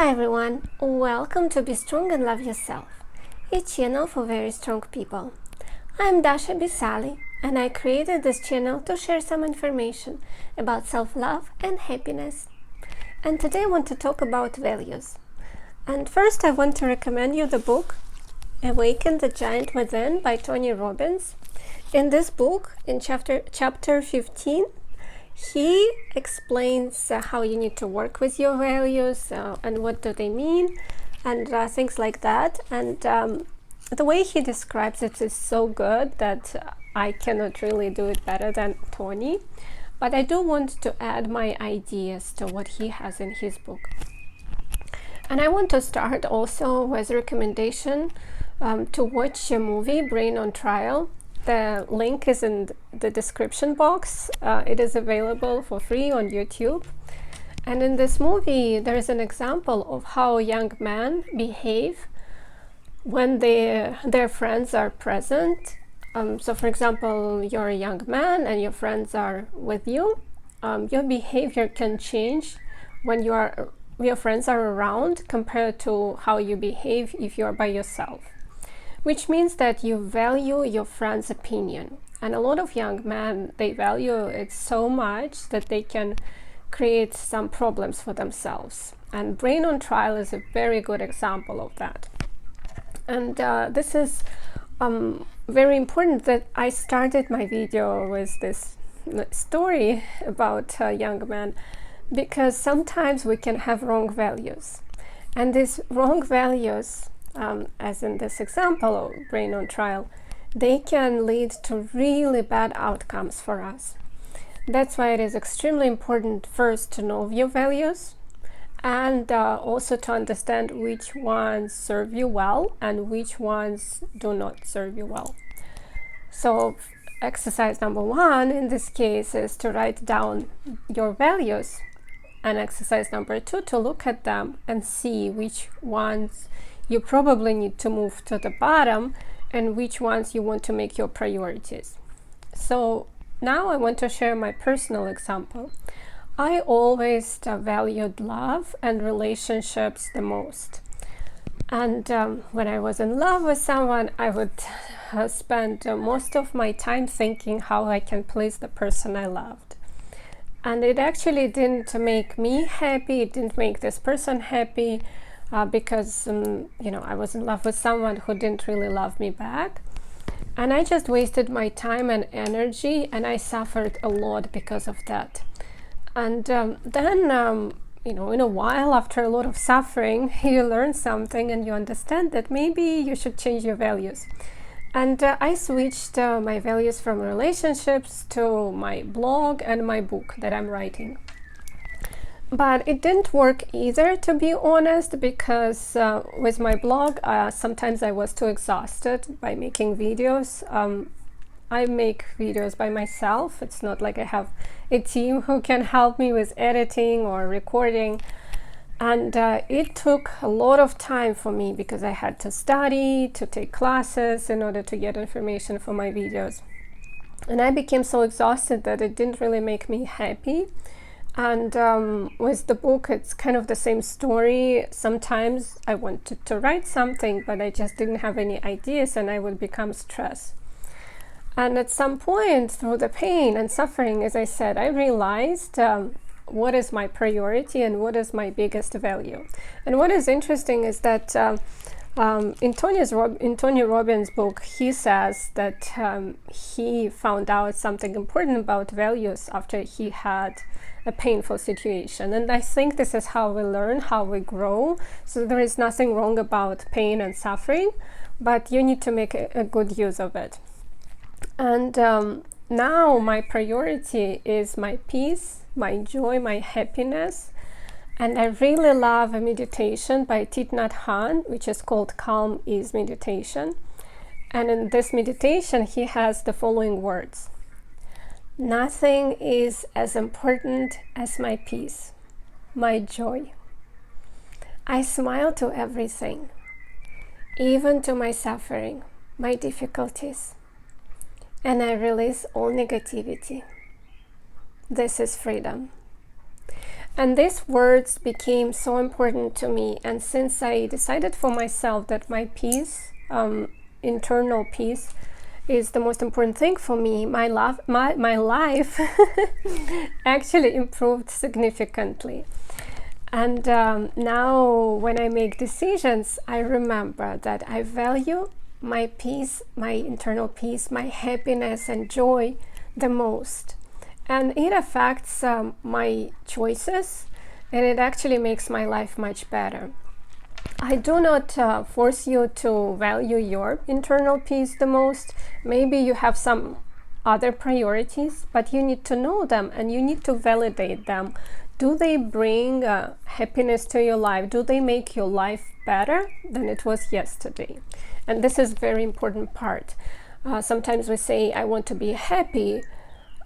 Hi everyone, welcome to Be Strong and Love Yourself, a channel for very strong people. I'm Dasha Bisali and I created this channel to share some information about self-love and happiness. And today I want to talk about values. And first I want to recommend you the book Awaken the Giant Within by Tony Robbins. In this book, in chapter 15, he explains how you need to work with your values and what do they mean and things like that. And the way he describes it is so good that I cannot really do it better than Tony. But I do want to add my ideas to what he has in his book. And I want to start also with a recommendation to watch a movie, Brain on Trial. The link is in the description box. It is available for free on YouTube. And in this movie, there is an example of how young men behave when their friends are present. So for example, you're a young man and your friends are with you. Your behavior can change when your friends are around compared to how you behave if you're by yourself. Which means that you value your friend's opinion. And a lot of young men, they value it so much that they can create some problems for themselves. And Brain on Trial is a very good example of that. And this is very important that I started my video with this story about young men, because sometimes we can have wrong values. And these wrong values, as in this example of Brain on Trial, they can lead to really bad outcomes for us. That's why it is extremely important first to know your values and also to understand which ones serve you well and which ones do not serve you well. So exercise number 1 in this case is to write down your values, and exercise number 2 to look at them and see which ones you probably need to move to the bottom and which ones you want to make your priorities. So now I want to share my personal example. I always valued love and relationships the most. And when I was in love with someone, I would spend most of my time thinking how I can please the person I loved. And it actually didn't make me happy, it didn't make this person happy. Because I was in love with someone who didn't really love me back, and I just wasted my time and energy, and I suffered a lot because of that. And then in a while, after a lot of suffering, you learn something and you understand that maybe you should change your values. And I switched my values from relationships to my blog and my book that I'm writing. But it didn't work either, to be honest, because with my blog, sometimes I was too exhausted by making videos. I make videos by myself. It's not like I have a team who can help me with editing or recording. And it took a lot of time for me because I had to study, to take classes in order to get information for my videos. And I became so exhausted that it didn't really make me happy. And with the book, it's kind of the same story. Sometimes I wanted to write something, but I just didn't have any ideas and I would become stressed. And at some point, through the pain and suffering, as I said, I realized what is my priority and what is my biggest value. And what is interesting is that in Tony Robbins' book, he says that he found out something important about values after he had a painful situation. And I think this is how we learn, how we grow. So there is nothing wrong about pain and suffering, but you need to make a good use of it. And now my priority is my peace, my joy, my happiness. And I really love a meditation by Thich Nhat Hanh, which is called Calm is Meditation. And in this meditation, he has the following words: "Nothing is as important as my peace, my joy. I smile to everything, even to my suffering, my difficulties, and I release all negativity. This is freedom." And these words became so important to me. And since I decided for myself that my peace, internal peace, is the most important thing for me, my life actually improved significantly. And now when I make decisions, I remember that I value my peace, my internal peace, my happiness and joy the most. And it affects my choices, and it actually makes my life much better. I do not force you to value your internal peace the most. Maybe you have some other priorities, but you need to know them and you need to validate them. Do they bring happiness to your life? Do they make your life better than it was yesterday? And this is a very important part. Sometimes we say, I want to be happy.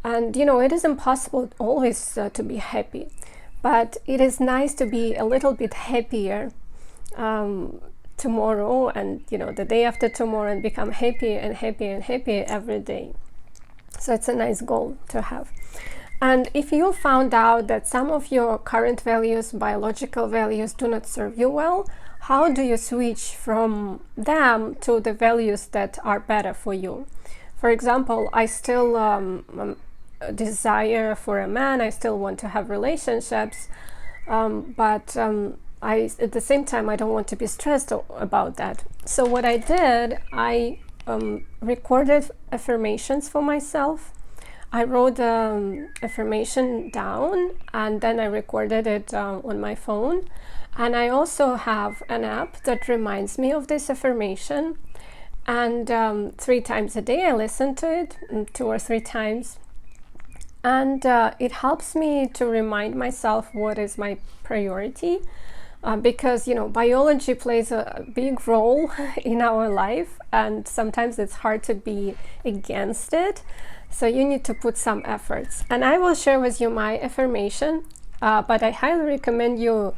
And it is impossible always to be happy. But it is nice to be a little bit happier tomorrow and the day after tomorrow, and become happier and happier and happier every day. So it's a nice goal to have. And if you found out that some of your current values, biological values, do not serve you well, how do you switch from them to the values that are better for you? For example, I still desire for a man, I still want to have relationships, but at the same time, I don't want to be stressed about that. So what I did, I recorded affirmations for myself. I wrote affirmation down, and then I recorded it on my phone. And I also have an app that reminds me of this affirmation. And 3 times a day I listen to it, 2 or 3 times. And it helps me to remind myself what is my priority. Because biology plays a big role in our life, and sometimes it's hard to be against it. So you need to put some efforts. And I will share with you my affirmation, but I highly recommend you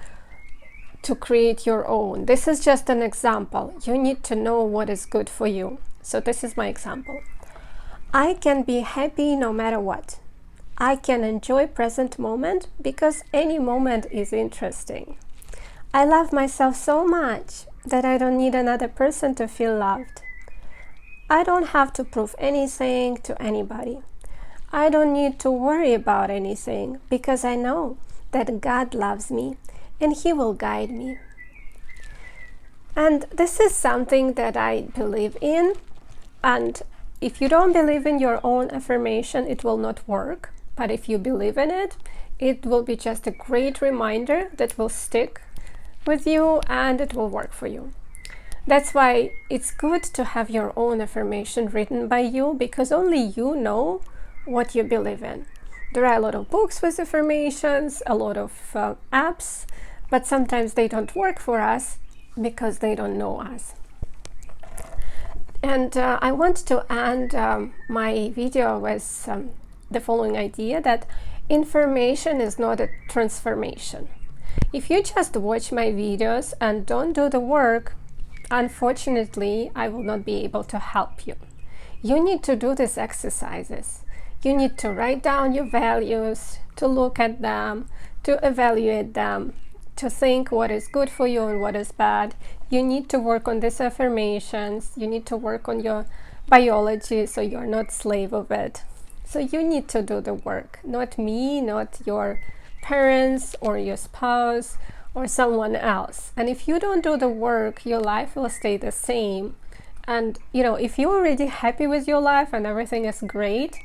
to create your own. This is just an example. You need to know what is good for you. So this is my example. I can be happy no matter what. I can enjoy present moment because any moment is interesting. I love myself so much that I don't need another person to feel loved. I don't have to prove anything to anybody. I don't need to worry about anything because I know that God loves me and He will guide me. And this is something that I believe in. And if you don't believe in your own affirmation, it will not work. But if you believe in it, it will be just a great reminder that will stick with you and it will work for you. That's why it's good to have your own affirmation written by you, because only you know what you believe in. There are a lot of books with affirmations, a lot of apps, but sometimes they don't work for us because they don't know us. And I want to end my video with the following idea, that information is not a transformation. If you just watch my videos and don't do the work, unfortunately, I will not be able to help you. You need to do these exercises. You need to write down your values, to look at them, to evaluate them, to think what is good for you and what is bad. You need to work on these affirmations. You need to work on your biology so you're not slave of it. So you need to do the work, not me, not your parents or your spouse or someone else. And if you don't do the work, your life will stay the same. And if you're already happy with your life and everything is great,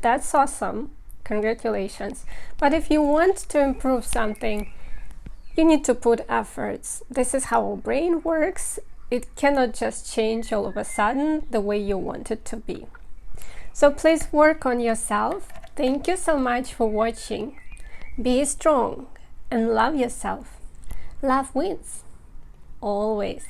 that's awesome. Congratulations. But if you want to improve something, you need to put efforts. This is how our brain works. It cannot just change all of a sudden the way you want it to be. So please work on yourself. Thank you so much for watching. Be strong and love yourself. Love wins. Always.